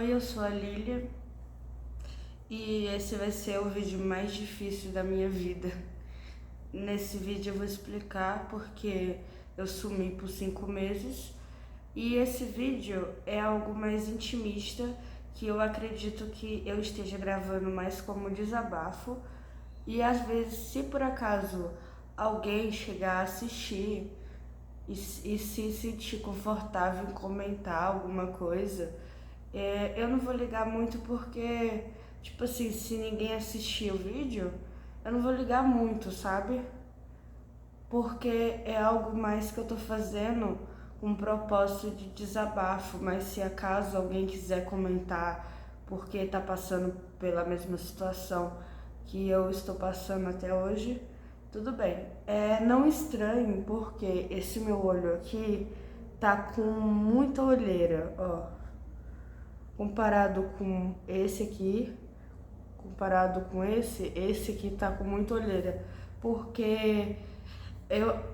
Oi, eu sou a Lilia e esse vai ser o vídeo mais difícil da minha vida. Nesse vídeo eu vou explicar porque eu sumi por 5 meses e esse vídeo é algo mais intimista que eu acredito que eu esteja gravando mais como desabafo e às vezes, se por acaso alguém chegar a assistir e se sentir confortável em comentar alguma coisa, eu não vou ligar muito porque, tipo assim, se ninguém assistir o vídeo, eu não vou ligar muito, sabe? Porque é algo mais que eu tô fazendo com um propósito de desabafo, mas se acaso alguém quiser comentar porque tá passando pela mesma situação que eu estou passando até hoje, tudo bem. Não estranhe porque esse meu olho aqui tá com muita olheira, ó. Comparado com esse aqui, comparado com esse aqui tá com muita olheira. Porque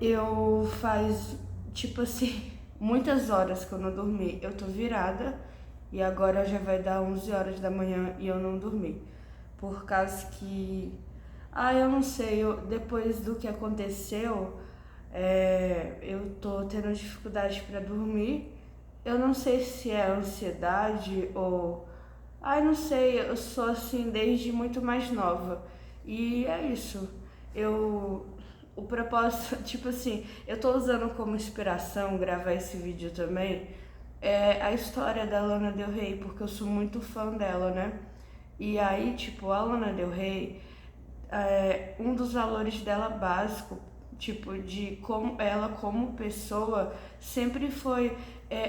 eu faz, tipo assim, muitas horas que eu não dormi. Eu tô virada e agora já vai dar 11 horas da manhã e eu não dormi. Por causa que... eu não sei, depois do que aconteceu, eu tô tendo dificuldade para dormir. Eu não sei se é ansiedade ou... não sei, eu sou assim desde muito mais nova. E é isso. O propósito, tipo assim, eu tô usando como inspiração gravar esse vídeo também, a história da Lana Del Rey, porque eu sou muito fã dela, né? E aí, tipo, a Lana Del Rey, um dos valores dela básico, tipo, de como ela como pessoa, sempre foi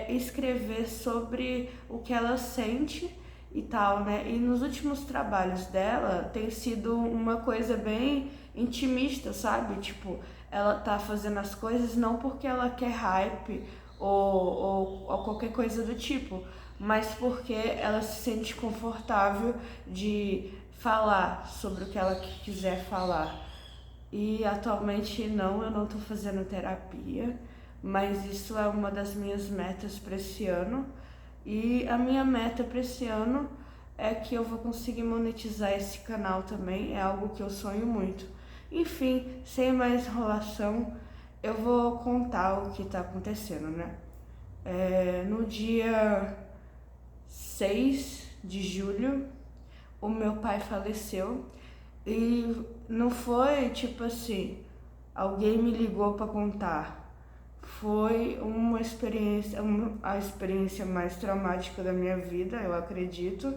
escrever sobre o que ela sente e tal, né? E nos últimos trabalhos dela tem sido uma coisa bem intimista, sabe? Tipo, ela tá fazendo as coisas não porque ela quer hype ou qualquer coisa do tipo, mas porque ela se sente confortável de falar sobre o que ela quiser falar. E atualmente eu não tô fazendo terapia, mas isso é uma das minhas metas para esse ano. E a minha meta para esse ano é que eu vou conseguir monetizar esse canal também, é algo que eu sonho muito. Enfim, sem mais enrolação, eu vou contar o que tá acontecendo, né? No dia 6 de julho, o meu pai faleceu e não foi tipo assim, alguém me ligou para contar. Foi uma experiência, a experiência mais traumática da minha vida, eu acredito,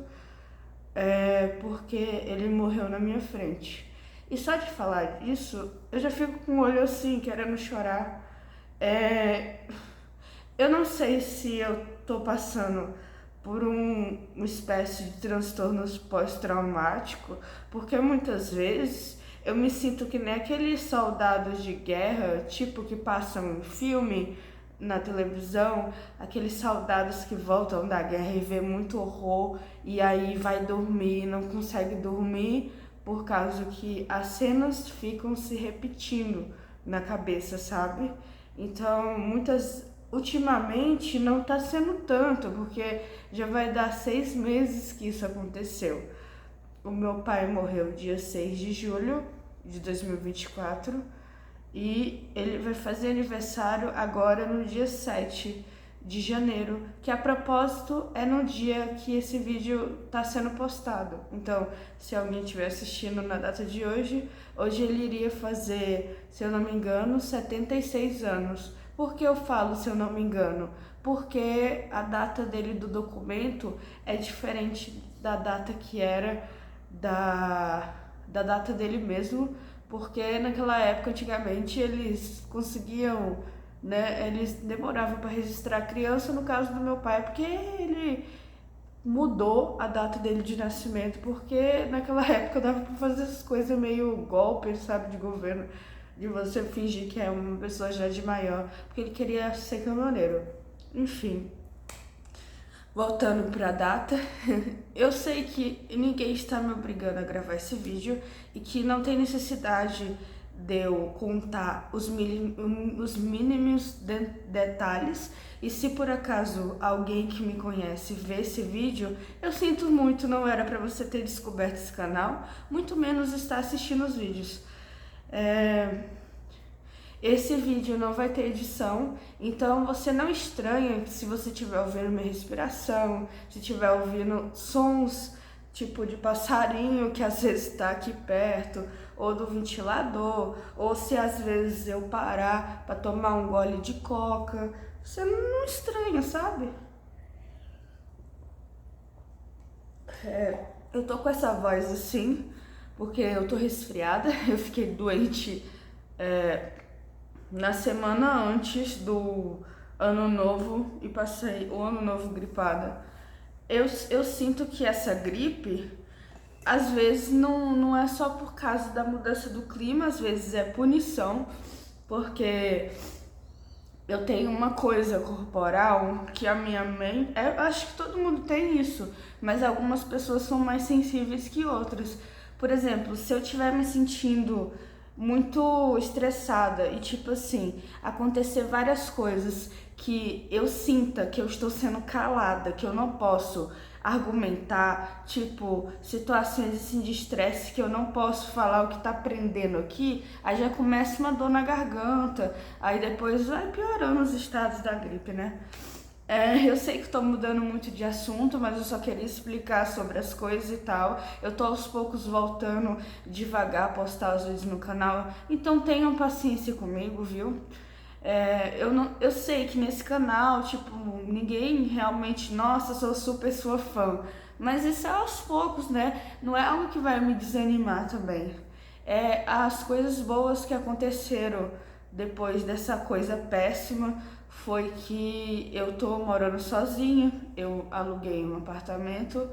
porque ele morreu na minha frente. E só de falar disso, eu já fico com o olho assim, querendo chorar. Eu não sei se eu tô passando por uma espécie de transtornos pós-traumático, porque muitas vezes eu me sinto que nem aqueles soldados de guerra, tipo que passam em filme na televisão, aqueles soldados que voltam da guerra e vê muito horror e aí vai dormir, não consegue dormir por causa que as cenas ficam se repetindo na cabeça, sabe? Então, ultimamente não tá sendo tanto, porque já vai dar 6 meses que isso aconteceu. O meu pai morreu dia 6 de julho de 2024 e ele vai fazer aniversário agora no dia 7 de janeiro, que a propósito é no dia que esse vídeo está sendo postado. Então, se alguém estiver assistindo na data de hoje, hoje ele iria fazer, se eu não me engano, 76 anos. Por que eu falo se eu não me engano? Porque a data dele do documento é diferente da data que era da data dele mesmo, porque naquela época, antigamente, eles conseguiam, né, eles demoravam para registrar a criança, no caso do meu pai, porque ele mudou a data dele de nascimento, porque naquela época dava para fazer essas coisas meio golpe, sabe, de governo, de você fingir que é uma pessoa já de maior, porque ele queria ser caminhoneiro. Enfim, voltando para a data, eu sei que ninguém está me obrigando a gravar esse vídeo e que não tem necessidade de eu contar os mínimos detalhes. E se por acaso alguém que me conhece vê esse vídeo, eu sinto muito, não era para você ter descoberto esse canal, muito menos estar assistindo os vídeos. Esse vídeo não vai ter edição, então você não estranha se você estiver ouvindo minha respiração, se estiver ouvindo sons tipo de passarinho que às vezes está aqui perto, ou do ventilador, ou se às vezes eu parar para tomar um gole de coca. Você não estranha, sabe? Eu tô com essa voz assim porque eu tô resfriada, eu fiquei doente na semana antes do ano novo e passei o ano novo gripada. Eu sinto que essa gripe, às vezes, não é só por causa da mudança do clima, às vezes é punição, porque eu tenho uma coisa corporal que a minha mãe, eu acho que todo mundo tem isso, mas algumas pessoas são mais sensíveis que outras. Por exemplo, se eu estiver me sentindo muito estressada e tipo assim, acontecer várias coisas que eu sinta que eu estou sendo calada, que eu não posso argumentar, tipo, situações assim de estresse que eu não posso falar o que tá prendendo aqui, aí já começa uma dor na garganta, aí depois vai piorando os estados da gripe, né? Eu sei que estou mudando muito de assunto, mas eu só queria explicar sobre as coisas e tal. Eu tô aos poucos voltando devagar a postar os vídeos no canal, então tenham paciência comigo, viu? Eu sei que nesse canal, tipo, ninguém realmente, nossa, sou super sua fã, mas isso é aos poucos, né? Não é algo que vai me desanimar também. As coisas boas que aconteceram depois dessa coisa péssima foi que eu tô morando sozinha, eu aluguei um apartamento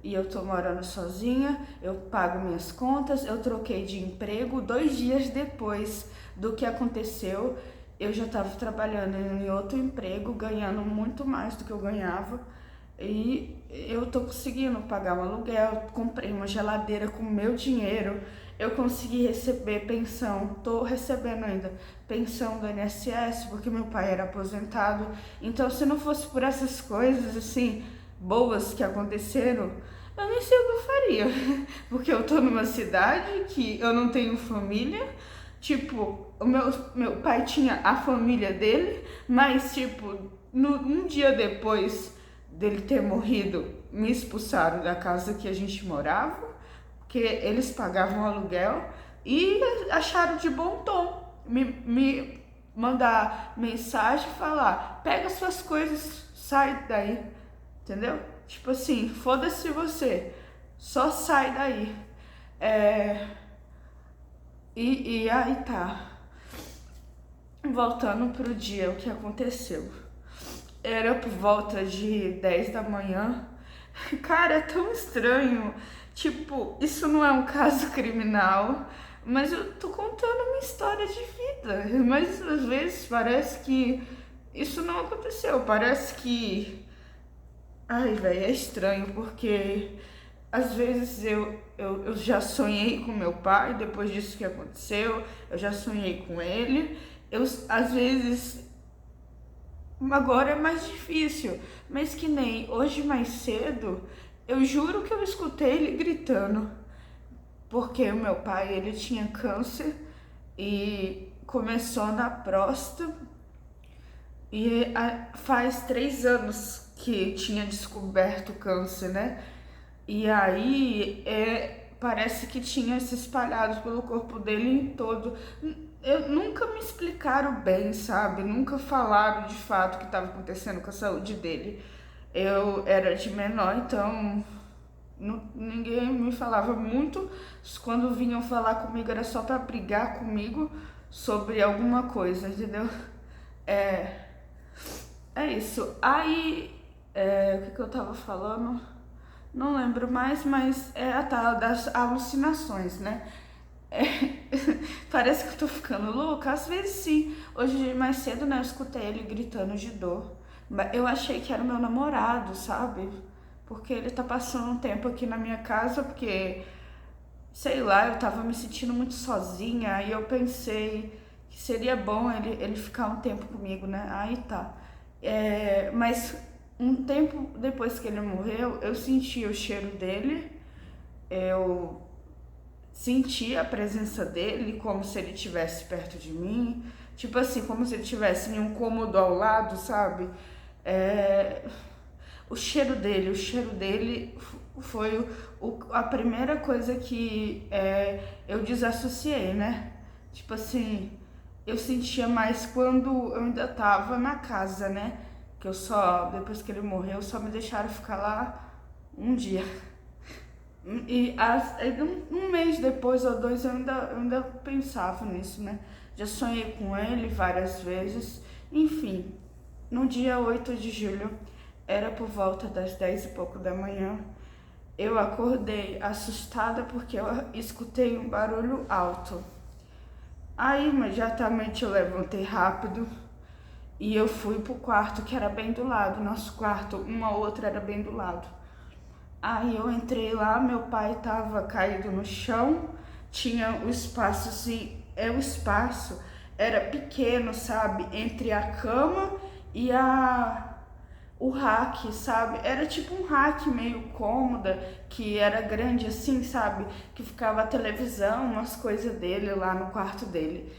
e eu tô morando sozinha, eu pago minhas contas, eu troquei de emprego 2 dias depois do que aconteceu. Eu já estava trabalhando em outro emprego, ganhando muito mais do que eu ganhava, e eu tô conseguindo pagar um aluguel, comprei uma geladeira com meu dinheiro, eu consegui receber pensão, tô recebendo ainda pensão do INSS, porque meu pai era aposentado. Então, se não fosse por essas coisas, assim, boas que aconteceram, eu nem sei o que eu faria, porque eu tô numa cidade que eu não tenho família. Tipo, o meu pai tinha a família dele, mas, tipo, um dia depois dele ter morrido, me expulsaram da casa que a gente morava, porque eles pagavam aluguel e acharam de bom tom me mandar mensagem e falar: pega suas coisas, sai daí, entendeu? Tipo assim, foda-se você, só sai daí. E aí tá. Voltando pro dia, o que aconteceu? Era por volta de 10 da manhã. Cara, é tão estranho. Tipo, isso não é um caso criminal, mas eu tô contando uma história de vida. Mas às vezes parece que isso não aconteceu. Parece que. Ai, velho, é estranho, porque às vezes eu já sonhei com meu pai, depois disso que aconteceu, eu já sonhei com ele. Às vezes, agora é mais difícil, mas que nem hoje mais cedo, eu juro que eu escutei ele gritando, porque o meu pai, ele tinha câncer e começou na próstata e faz 3 anos que tinha descoberto o câncer, né? E aí, parece que tinha se espalhado pelo corpo dele todo. Eu nunca me explicaram bem, sabe? Nunca falaram de fato o que estava acontecendo com a saúde dele. Eu era de menor, então ninguém me falava muito. Quando vinham falar comigo era só para brigar comigo sobre alguma coisa, entendeu? É, é isso. Aí, o que eu tava falando? Não lembro mais, mas é a tal das alucinações, né? É, parece que eu tô ficando louca, às vezes sim. Hoje mais cedo, né, eu escutei ele gritando de dor. Eu achei que era o meu namorado, sabe? Porque ele tá passando um tempo aqui na minha casa, porque sei lá, eu tava me sentindo muito sozinha, aí eu pensei que seria bom ele ficar um tempo comigo, né? Aí tá. Mas um tempo depois que ele morreu, eu senti o cheiro dele, eu senti a presença dele como se ele estivesse perto de mim, tipo assim, como se ele tivesse em um cômodo ao lado, sabe? É, o cheiro dele foi a primeira coisa que eu desassociei, né? Tipo assim, eu sentia mais quando eu ainda tava na casa, né? Que eu só, depois que ele morreu, só me deixaram ficar lá um dia. Um mês depois ou dois eu ainda pensava nisso, né? Já sonhei com ele várias vezes. Enfim, no dia 8 de julho, era por volta das 10 e pouco da manhã, eu acordei assustada porque eu escutei um barulho alto. Aí imediatamente eu levantei rápido e eu fui pro quarto que era bem do lado. Nosso quarto, uma outra era bem do lado. Aí eu entrei lá, meu pai estava caído no chão, tinha o espaço assim, o espaço era pequeno, sabe, entre a cama e o rack, sabe? Era tipo um rack meio cômoda, que era grande assim, sabe? Que ficava a televisão, umas coisas dele lá no quarto dele.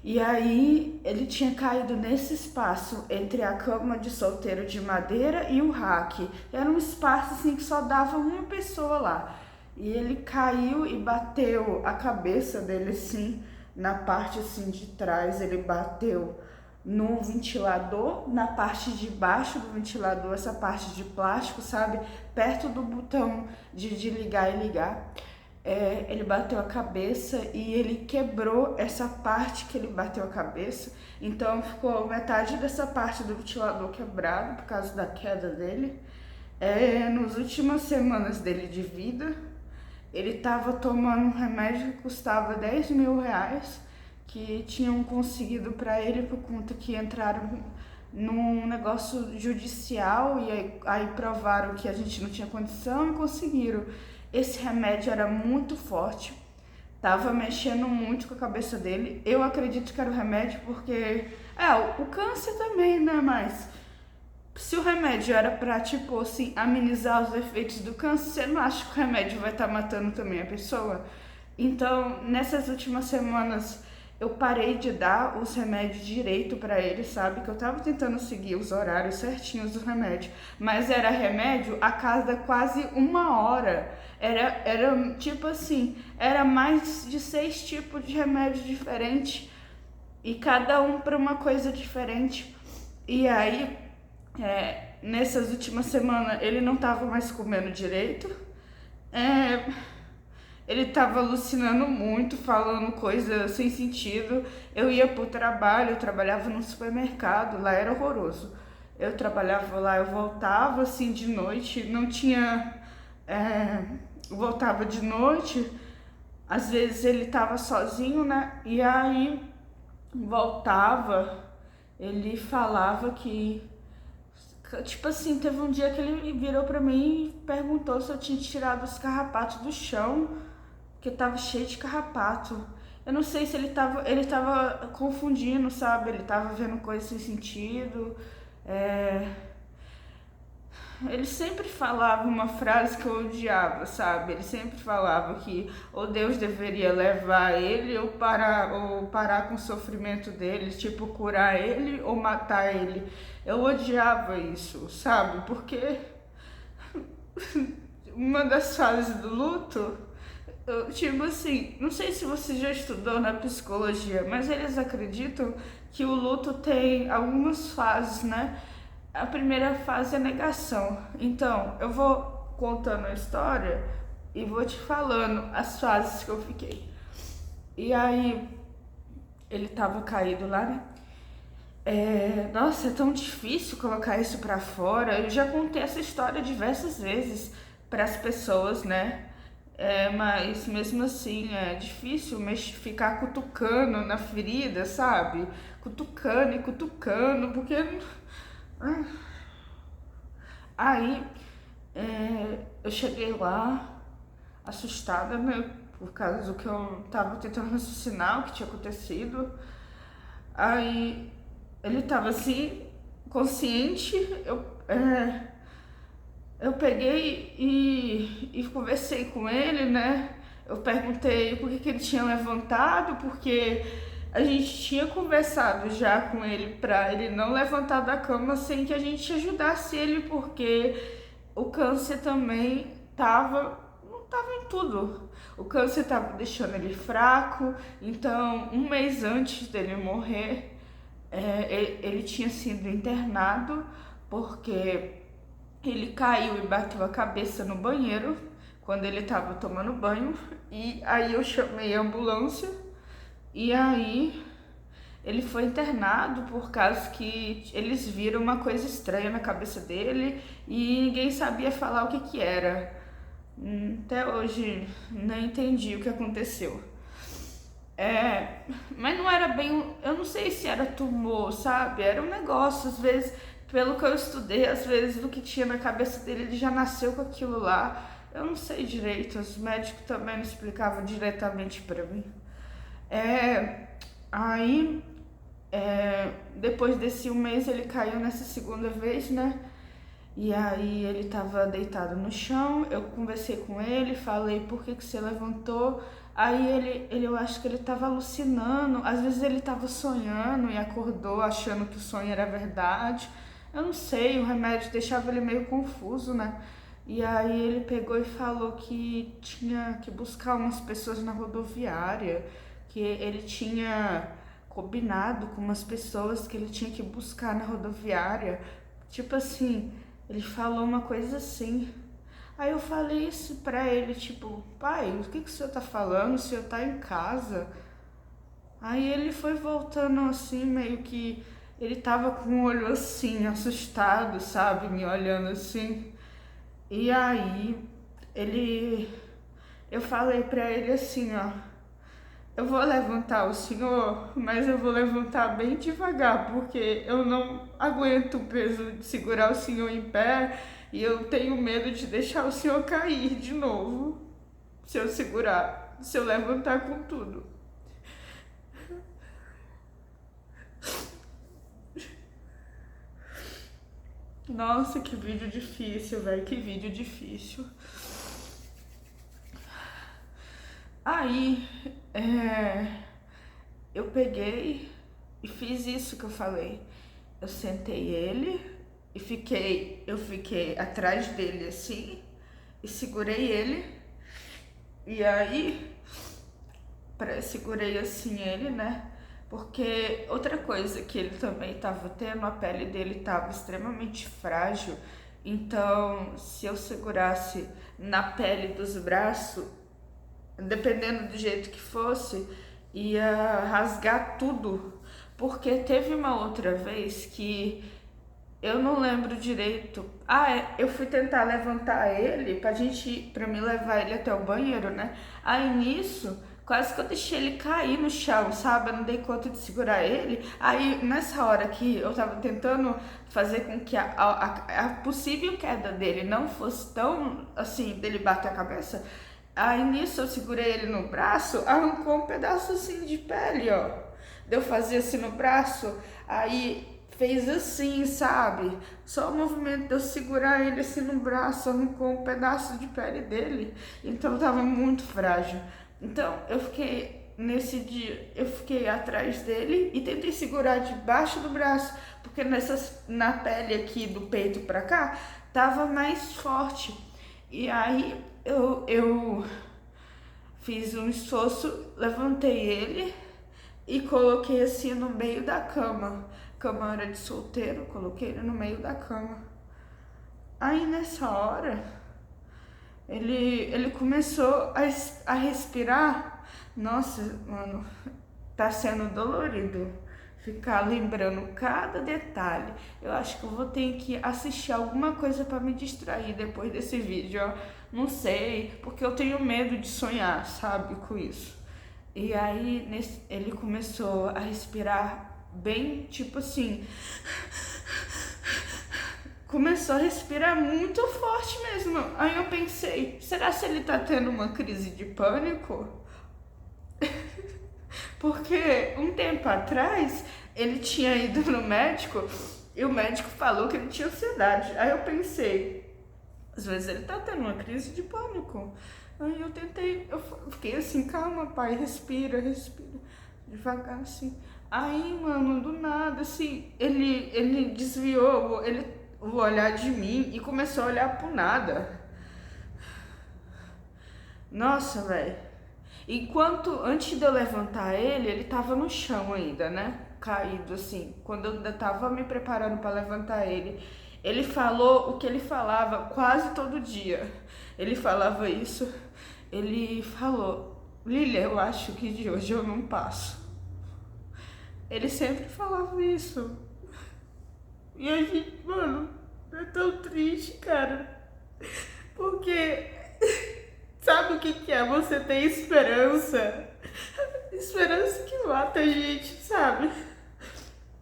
E aí ele tinha caído nesse espaço entre a cama de solteiro de madeira e o rack. Era um espaço assim que só dava uma pessoa lá. E ele caiu e bateu a cabeça dele assim na parte assim de trás, ele bateu no ventilador, na parte de baixo do ventilador, essa parte de plástico, sabe? Perto do botão de ligar e ligar. Ele bateu a cabeça e ele quebrou essa parte que ele bateu a cabeça. Então ficou metade dessa parte do ventilador quebrado por causa da queda dele. Nas últimas semanas dele de vida, ele estava tomando um remédio que custava 10 mil reais, que tinham conseguido para ele por conta que entraram num negócio judicial e aí provaram que a gente não tinha condição e conseguiram. Esse remédio era muito forte, tava mexendo muito com a cabeça dele. Eu acredito que era o remédio porque o câncer também, né? Mas se o remédio era pra, tipo assim, amenizar os efeitos do câncer, você não acha que o remédio vai estar matando também a pessoa? Então, nessas últimas semanas, eu parei de dar os remédios direito pra ele, sabe? Que eu tava tentando seguir os horários certinhos do remédio, mas era remédio a cada quase uma hora. Era tipo assim, era mais de 6 tipos de remédio diferentes e cada um para uma coisa diferente. E aí, nessas últimas semanas, ele não tava mais comendo direito. É, Ele tava alucinando muito, falando coisa sem sentido. Eu ia pro trabalho, eu trabalhava no supermercado, lá era horroroso. Eu trabalhava lá, eu voltava assim de noite, não tinha. Voltava de noite, às vezes ele tava sozinho, né? E aí voltava, ele falava que. Tipo assim, teve um dia que ele virou pra mim e perguntou se eu tinha tirado os carrapatos do chão, que tava cheio de carrapato. Eu não sei se ele tava confundindo, sabe? Ele tava vendo coisas sem sentido. É... Ele sempre falava uma frase que eu odiava, sabe? Ele sempre falava que ou Deus deveria levar ele ou parar com o sofrimento dele, tipo curar ele ou matar ele. Eu odiava isso, sabe? Porque uma das fases do luto, tipo assim, não sei se você já estudou na psicologia, mas eles acreditam que o luto tem algumas fases, né? A primeira fase é negação. Então, eu vou contando a história e vou te falando as fases que eu fiquei. E aí, ele tava caído lá, né? Nossa, é tão difícil colocar isso pra fora. Eu já contei essa história diversas vezes para as pessoas, né? Mas mesmo assim é difícil ficar cutucando na ferida, sabe? Cutucando e cutucando, porque. Aí eu cheguei lá, assustada, né? por causa do que eu tava tentando raciocinar, o que tinha acontecido. Aí ele tava assim, consciente, eu peguei e conversei com ele, né? Eu perguntei por que ele tinha levantado, porque a gente tinha conversado já com ele pra ele não levantar da cama sem que a gente ajudasse ele, porque o câncer também não tava em tudo. O câncer tava deixando ele fraco, então um mês antes dele morrer, ele tinha sido internado porque ele caiu e bateu a cabeça no banheiro quando ele estava tomando banho. E aí eu chamei a ambulância e aí ele foi internado por causa que eles viram uma coisa estranha na cabeça dele e ninguém sabia falar o que que era. Até hoje não entendi o que aconteceu. Mas não era bem, eu não sei se era tumor, sabe? Era um negócio, às vezes, pelo que eu estudei, às vezes do que tinha na cabeça dele, ele já nasceu com aquilo lá. Eu não sei direito, os médicos também não explicavam diretamente pra mim. Aí, depois desse um mês, ele caiu nessa segunda vez, né? E aí ele tava deitado no chão, eu conversei com ele, falei por que você levantou. Aí eu acho que ele tava alucinando, às vezes ele tava sonhando e acordou achando que o sonho era verdade. Eu não sei, o remédio deixava ele meio confuso, né? E aí ele pegou e falou que tinha que buscar umas pessoas na rodoviária, que ele tinha combinado com umas pessoas que ele tinha que buscar na rodoviária. Tipo assim, ele falou uma coisa assim. Aí eu falei isso pra ele, tipo, pai, o que o senhor tá falando? O senhor tá em casa? Aí ele foi voltando assim, meio que ele tava com o olho assim, assustado, sabe? Me olhando assim. E aí ele eu falei pra ele assim, ó, eu vou levantar o senhor, mas eu vou levantar bem devagar, porque eu não aguento o peso de segurar o senhor em pé e eu tenho medo de deixar o senhor cair de novo, se eu segurar, se eu levantar com tudo. Nossa, que vídeo difícil, velho, que vídeo difícil. Aí, eu peguei e fiz isso que eu falei. Eu sentei ele e eu fiquei atrás dele assim e segurei ele. E aí, segurei assim ele, né? Porque outra coisa que ele também estava tendo, a pele dele estava extremamente frágil. Então, se eu segurasse na pele dos braços, dependendo do jeito que fosse, ia rasgar tudo. Porque teve uma outra vez que eu não lembro direito. Eu fui tentar levantar ele pra me levar ele até o banheiro, né? Aí nisso, quase que eu deixei ele cair no chão, sabe? Eu não dei conta de segurar ele. Aí nessa hora que eu tava tentando fazer com que a possível queda dele não fosse tão assim, dele bater a cabeça. Aí nisso eu segurei ele no braço, arrancou um pedaço assim de pele, ó. Deu fazer assim no braço, aí fez assim, sabe? Só o movimento de eu segurar ele assim no braço, arrancou um pedaço de pele dele. Então tava muito frágil. Então nesse dia, eu fiquei atrás dele e tentei segurar debaixo do braço, porque na pele aqui do peito pra cá, tava mais forte. E aí eu fiz um esforço, levantei ele e coloquei assim no meio da cama. Cama era de solteiro, coloquei ele no meio da cama. Aí nessa hora, ele começou a respirar. Nossa, mano, tá sendo dolorido ficar lembrando cada detalhe. Eu acho que eu vou ter que assistir alguma coisa para me distrair depois desse vídeo, ó. Não sei, porque eu tenho medo de sonhar, sabe, com isso. E aí ele começou a respirar bem, tipo assim, começou a respirar muito forte mesmo. Aí eu pensei, será se ele tá tendo uma crise de pânico? Porque um tempo atrás ele tinha ido no médico e o médico falou que ele tinha ansiedade. Aí eu pensei, às vezes ele tá tendo uma crise de pânico. Aí eu fiquei assim, calma, pai, respira, respira, devagar assim. Aí, mano, do nada, assim, ele desviou o olhar de mim e começou a olhar pro nada. Nossa, velho. Antes de eu levantar ele tava no chão ainda, né? Caído assim. Quando eu ainda tava me preparando para levantar ele falou o que ele falava quase todo dia. Ele falava isso. Ele falou: Lilia, eu acho que de hoje eu não passo. Ele sempre falava isso. E a gente, mano, é tão triste, cara. Porque sabe o que que é você ter esperança? Esperança que mata a gente, sabe?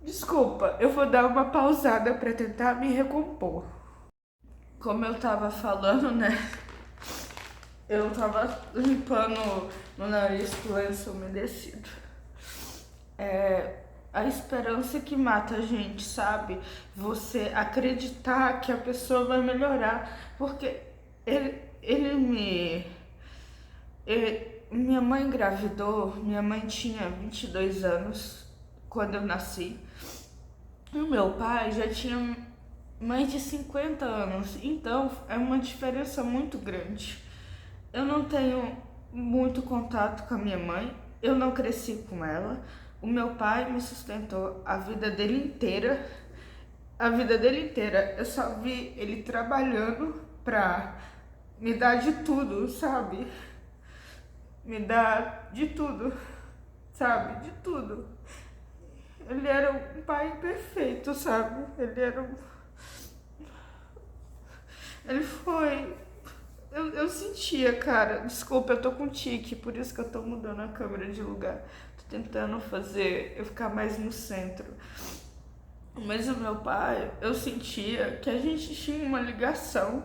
Desculpa, eu vou dar uma pausada pra tentar me recompor. Como eu tava falando, né? Eu tava limpando no nariz com lenço umedecido. A esperança que mata a gente, sabe? Você acreditar que a pessoa vai melhorar. Porque ele me. Minha mãe engravidou, minha mãe tinha 22 anos quando eu nasci. E o meu pai já tinha mais de 50 anos, então é uma diferença muito grande. Eu não tenho muito contato com a minha mãe, eu não cresci com ela. O meu pai me sustentou a vida dele inteira. A vida dele inteira eu só vi ele trabalhando pra me dar de tudo, sabe? Me dar de tudo, sabe? De tudo. Ele era um pai perfeito, sabe? Ele foi. Eu sentia, cara. Desculpa, eu tô com tique, por isso que eu tô mudando a câmera de lugar. Tô tentando fazer eu ficar mais no centro. Mas o meu pai, eu sentia que a gente tinha uma ligação.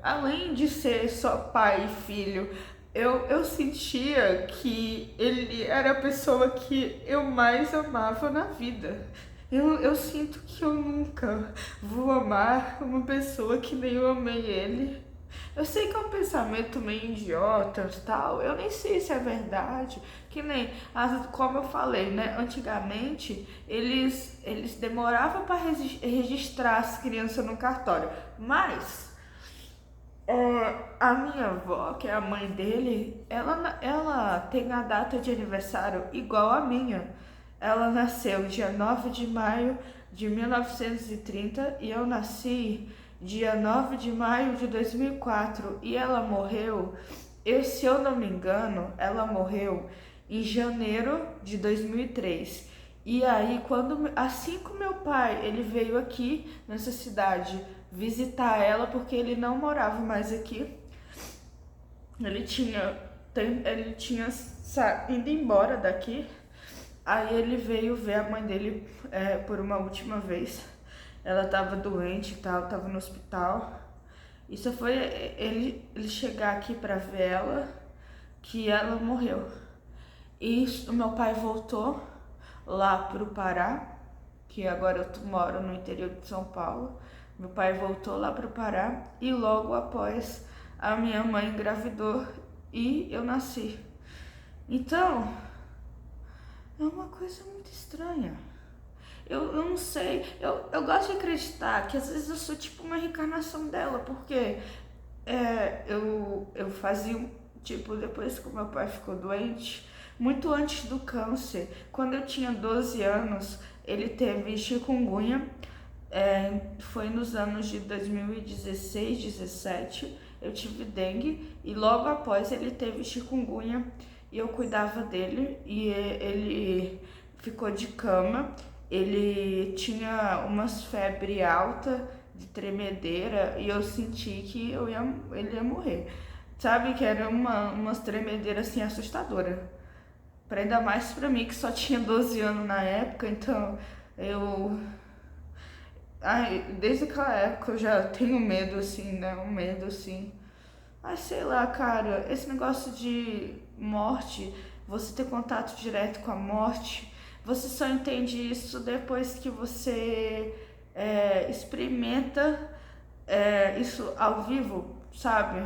Além de ser só pai e filho, eu sentia que ele era a pessoa que eu mais amava na vida. Eu sinto que eu nunca vou amar uma pessoa que nem eu amei ele. Eu sei que é um pensamento meio idiota e tal, eu nem sei se é verdade, que nem, como eu falei, né, antigamente eles demoravam para registrar as crianças no cartório, mas a minha avó, que é a mãe dele, ela tem a data de aniversário igual a minha. Ela nasceu dia 9 de maio de 1930 e eu nasci dia 9 de maio de 2004. E ela morreu, se eu não me engano, ela morreu em janeiro de 2003. E aí, assim que meu pai ele veio aqui nessa cidade visitar ela, porque ele não morava mais aqui, ele tinha ido embora daqui. Aí ele veio ver a mãe dele por uma última vez. Ela tava doente e tal, tava no hospital. E só foi ele chegar aqui pra ver ela que ela morreu. E o meu pai voltou lá pro Pará, que agora eu moro no interior de São Paulo. Meu pai voltou lá pro Pará e logo após a minha mãe engravidou e eu nasci. Então, é uma coisa muito estranha. Eu não sei, eu gosto de acreditar que às vezes eu sou tipo uma reencarnação dela, porque eu fazia, tipo, depois que o meu pai ficou doente, muito antes do câncer, quando eu tinha 12 anos, ele teve chikungunya, foi nos anos de 2016, 17, eu tive dengue e logo após ele teve chikungunya e eu cuidava dele e ele ficou de cama, ele tinha umas febre alta de tremedeira e eu senti que ele ia morrer. Sabe que era umas tremedeiras assim assustadoras. Ainda mais pra mim que só tinha 12 anos na época, então eu Ai, desde aquela época eu já tenho medo, assim, né? Um medo, assim. Ai, sei lá, cara, esse negócio de morte, você ter contato direto com a morte, você só entende isso depois que você experimenta isso ao vivo, sabe?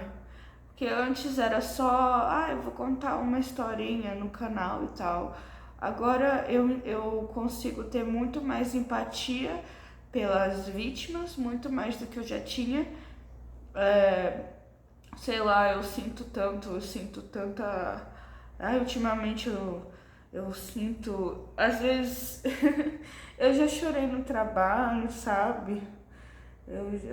Porque antes era só, eu vou contar uma historinha no canal e tal. Agora eu consigo ter muito mais empatia pelas vítimas, muito mais do que eu já tinha. É, sei lá, eu sinto tanta. Ultimamente eu sinto. Às vezes eu já chorei no trabalho, sabe?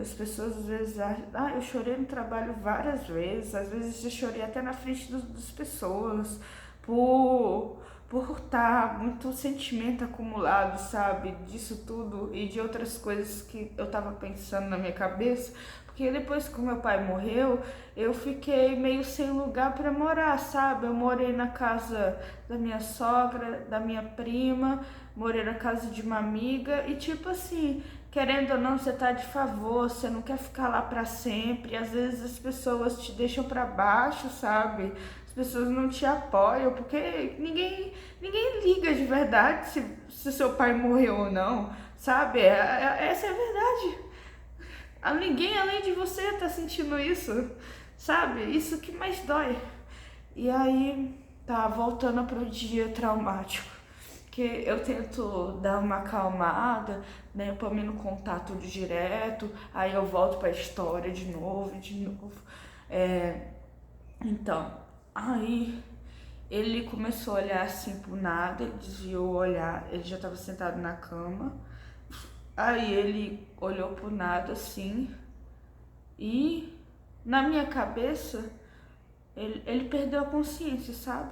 As pessoas às vezes acham, eu chorei no trabalho várias vezes, às vezes eu chorei até na frente das pessoas, por, por estar muito sentimento acumulado, sabe, disso tudo e de outras coisas que eu tava pensando na minha cabeça, porque depois que o meu pai morreu, eu fiquei meio sem lugar para morar, sabe, eu morei na casa da minha sogra, da minha prima, morei na casa de uma amiga e tipo assim, querendo ou não, você tá de favor, você não quer ficar lá pra sempre. Às vezes as pessoas te deixam pra baixo, sabe? As pessoas não te apoiam, porque ninguém liga de verdade se seu pai morreu ou não, sabe? Essa é a verdade. Ninguém além de você tá sentindo isso, sabe? Isso que mais dói. E aí, tá, voltando pro dia traumático, que eu tento dar uma acalmada, né, pra mim no contato direto, aí eu volto pra história de novo, de novo. É, então, aí ele começou a olhar assim pro nada, ele desviou o olhar, ele já tava sentado na cama, aí ele olhou pro nada assim, e na minha cabeça, ele perdeu a consciência, sabe?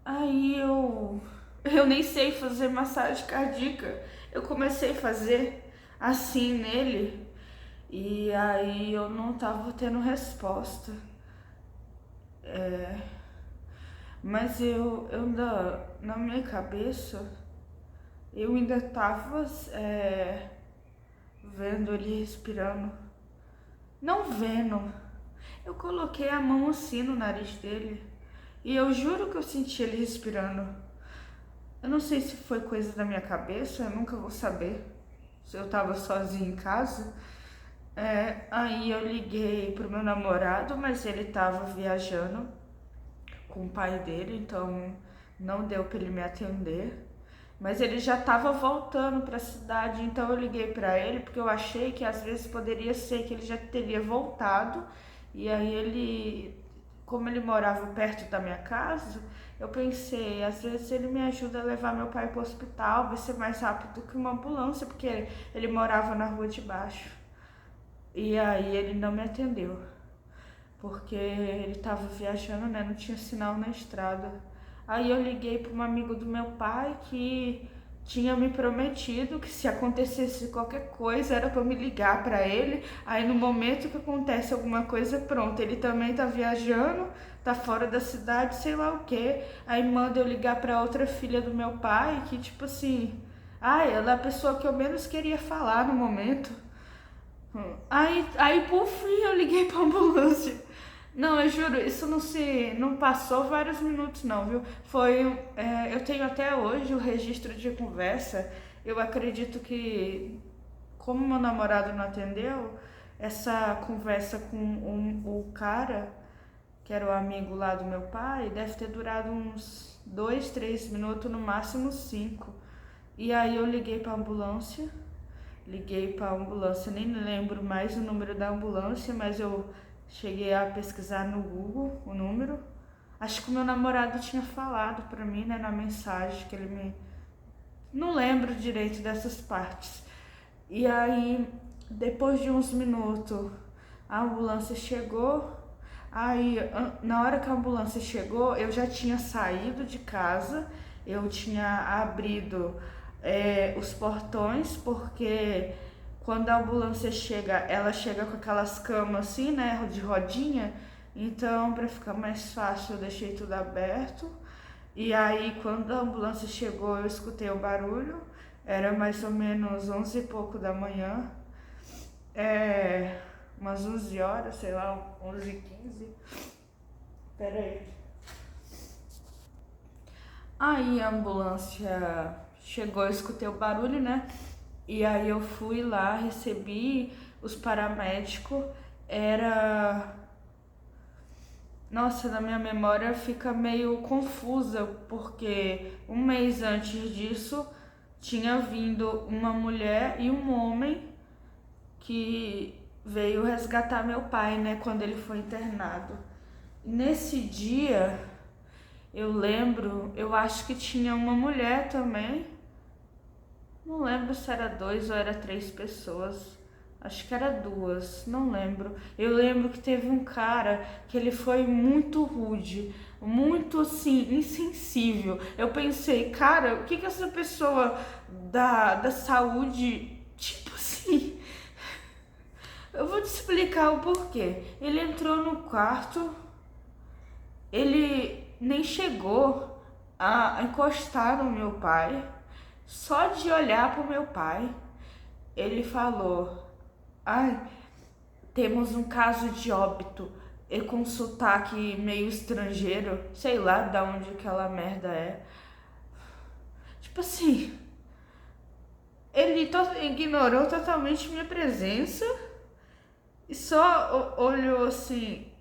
Aí eu nem sei fazer massagem cardíaca. Eu comecei a fazer assim nele e aí eu não tava tendo resposta. Mas eu ainda, na minha cabeça, eu ainda tava vendo ele respirando. Não vendo. Eu coloquei a mão assim no nariz dele e eu juro que eu senti ele respirando. Eu não sei se foi coisa da minha cabeça, eu nunca vou saber. Se eu tava sozinha em casa. Aí eu liguei pro meu namorado, mas ele tava viajando com o pai dele, então não deu pra ele me atender. Mas ele já tava voltando pra cidade, então eu liguei pra ele porque eu achei que às vezes poderia ser que ele já teria voltado. E aí ele, como ele morava perto da minha casa, eu pensei, às vezes ele me ajuda a levar meu pai pro hospital, vai ser mais rápido que uma ambulância, porque ele morava na rua de baixo. E aí ele não me atendeu, porque ele estava viajando, né? Não tinha sinal na estrada. Aí eu liguei para um amigo do meu pai que tinha me prometido que se acontecesse qualquer coisa era para me ligar para ele. Aí no momento que acontece alguma coisa, pronto, ele também tá viajando, tá fora da cidade, sei lá o quê. Aí manda eu ligar para outra filha do meu pai que tipo assim, ela é a pessoa que eu menos queria falar no momento. Aí por fim eu liguei pra ambulância. Não, eu juro, isso não passou vários minutos não, viu? Eu tenho até hoje o registro de conversa. Eu acredito que, como meu namorado não atendeu, essa conversa com o cara, que era o amigo lá do meu pai, deve ter durado uns 2, 3 minutos, no máximo 5. E aí eu liguei para a ambulância, nem lembro mais o número da ambulância, mas eu cheguei a pesquisar no Google o número. Acho que o meu namorado tinha falado para mim, né, na mensagem que ele me... Não lembro direito dessas partes. E aí, depois de uns minutos, a ambulância chegou. Aí, na hora que a ambulância chegou, eu já tinha saído de casa, eu tinha abrido os portões, porque quando a ambulância chega, ela chega com aquelas camas assim, né, de rodinha. Então, para ficar mais fácil, eu deixei tudo aberto. E aí, quando a ambulância chegou, eu escutei o barulho. Era mais ou menos 11 e pouco da manhã, umas 11 horas, sei lá, 11h15. Pera aí. Aí a ambulância chegou, eu escutei o barulho, né? E aí eu fui lá, recebi os paramédicos. Era... Nossa, na minha memória fica meio confusa, porque um mês antes disso tinha vindo uma mulher e um homem que veio resgatar meu pai, né, quando ele foi internado. Nesse dia, eu lembro, eu acho que tinha uma mulher também. Não lembro se era 2 ou era 3 pessoas. Acho que era 2, não lembro. Eu lembro que teve um cara que ele foi muito rude, muito assim, insensível. Eu pensei, cara, o que essa pessoa da saúde, tipo assim, eu vou te explicar o porquê. Ele entrou no quarto, ele nem chegou a encostar no meu pai. Só de olhar pro meu pai, ele falou: ai, temos um caso de óbito. E com sotaque meio estrangeiro, sei lá de onde aquela merda é. Tipo assim, ele ignorou totalmente minha presença e só olhou assim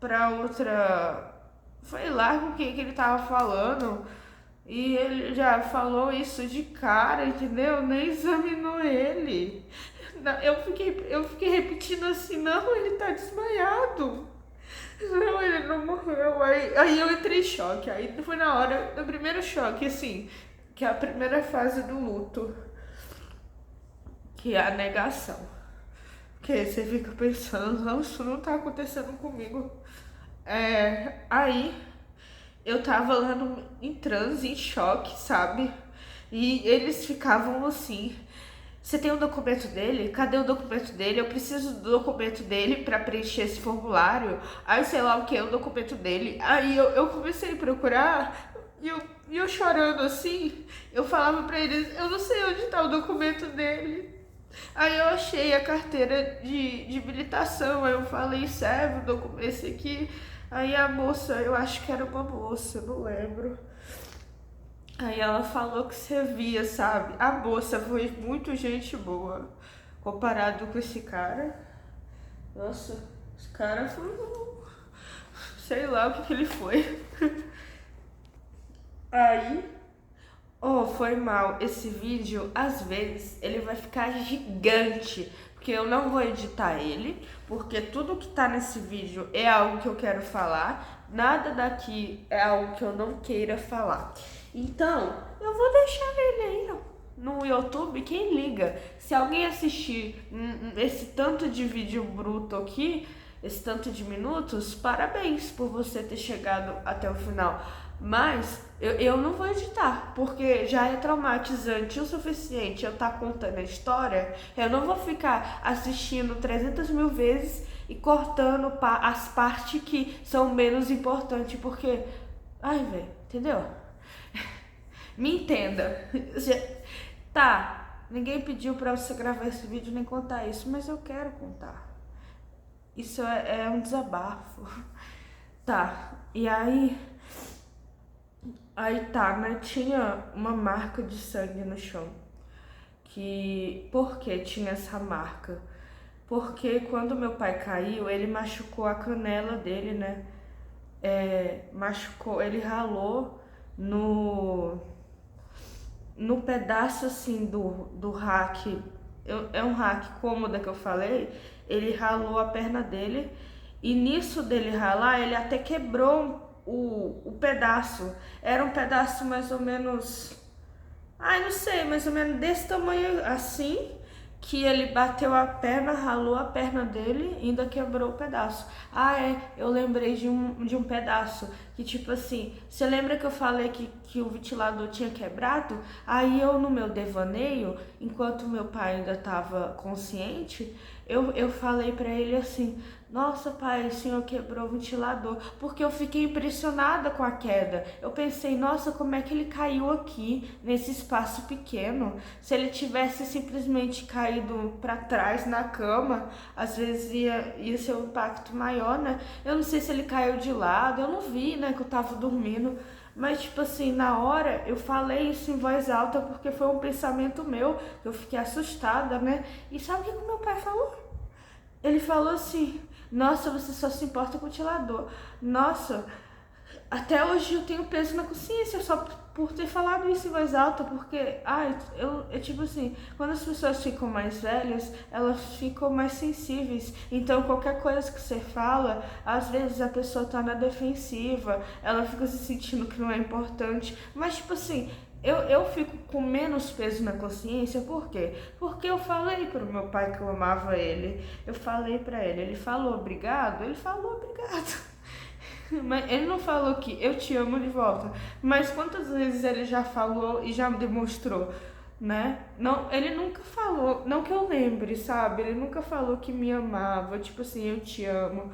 pra outra. Foi lá com quem que ele tava falando. E ele já falou isso de cara, entendeu? Nem examinou ele. Eu fiquei repetindo assim, não, ele tá desmaiado. Não, ele não morreu. Aí eu entrei em choque. Aí foi na hora do primeiro choque, assim, que é a primeira fase do luto, que é a negação. Porque você fica pensando, não, isso não tá acontecendo comigo. Aí eu tava lá em transe, em choque, sabe? E eles ficavam assim: você tem o documento dele? Cadê o documento dele? Eu preciso do documento dele pra preencher esse formulário. Aí sei lá o que é o documento dele. Aí eu comecei a procurar e eu chorando assim, eu falava pra eles: eu não sei onde tá o documento dele. Aí eu achei a carteira de habilitação, aí eu falei: serve o documento esse aqui? Aí a moça, eu acho que era uma moça, não lembro. Aí ela falou que servia, sabe? A moça foi muito gente boa comparado com esse cara. Nossa, esse cara foi sei lá o que ele foi. Aí, foi mal. Esse vídeo, às vezes, ele vai ficar gigante, porque eu não vou editar ele, porque tudo que tá nesse vídeo é algo que eu quero falar, nada daqui é algo que eu não queira falar. Então, eu vou deixar ele aí, ó, no YouTube, quem liga? Se alguém assistir esse tanto de vídeo bruto aqui, esse tanto de minutos, parabéns por você ter chegado até o final. Mas eu não vou editar, porque já é traumatizante o suficiente eu estar contando a história. Eu não vou ficar assistindo 300 mil vezes e cortando as partes que são menos importantes, porque... Ai, velho, entendeu? Me entenda. Tá, ninguém pediu pra você gravar esse vídeo nem contar isso, mas eu quero contar. Isso é um desabafo. Tá, e aí tá, né? Tinha uma marca de sangue no chão. Por que tinha essa marca? Porque quando meu pai caiu, ele machucou a canela dele, né? Machucou, ele ralou no pedaço assim do rack. É um rack cômoda que eu falei. Ele ralou a perna dele. E nisso dele ralar, ele até quebrou o pedaço. Era um pedaço mais ou menos... Ai, não sei, mais ou menos desse tamanho assim, que ele bateu a perna, ralou a perna dele e ainda quebrou o pedaço. Eu lembrei de um pedaço, que tipo assim, você lembra que eu falei que o ventilador tinha quebrado? Aí eu, no meu devaneio, enquanto meu pai ainda estava consciente, Eu falei pra ele assim, nossa pai, o senhor quebrou o ventilador, porque eu fiquei impressionada com a queda. Eu pensei, nossa, como é que ele caiu aqui, nesse espaço pequeno? Se ele tivesse simplesmente caído pra trás na cama, às vezes ia ser um impacto maior, né? Eu não sei se ele caiu de lado, eu não vi, né, que eu tava dormindo. Mas, tipo assim, na hora eu falei isso em voz alta porque foi um pensamento meu, eu fiquei assustada, né? E sabe o que o meu pai falou? Ele falou assim, nossa, você só se importa com o ventilador. Nossa, até hoje eu tenho peso na consciência só por ter falado isso em voz alta, porque, tipo assim, quando as pessoas ficam mais velhas, elas ficam mais sensíveis. Então, qualquer coisa que você fala, às vezes a pessoa tá na defensiva, ela fica se sentindo que não é importante. Mas, tipo assim, eu fico com menos peso na consciência, por quê? Porque eu falei pro meu pai que eu amava ele. Eu falei pra ele, ele falou obrigado? Ele falou obrigado. Mas ele não falou que eu te amo de volta. Mas quantas vezes ele já falou e já demonstrou, né? Não, ele nunca falou, não que eu lembre, sabe? Ele nunca falou que me amava, tipo assim, eu te amo.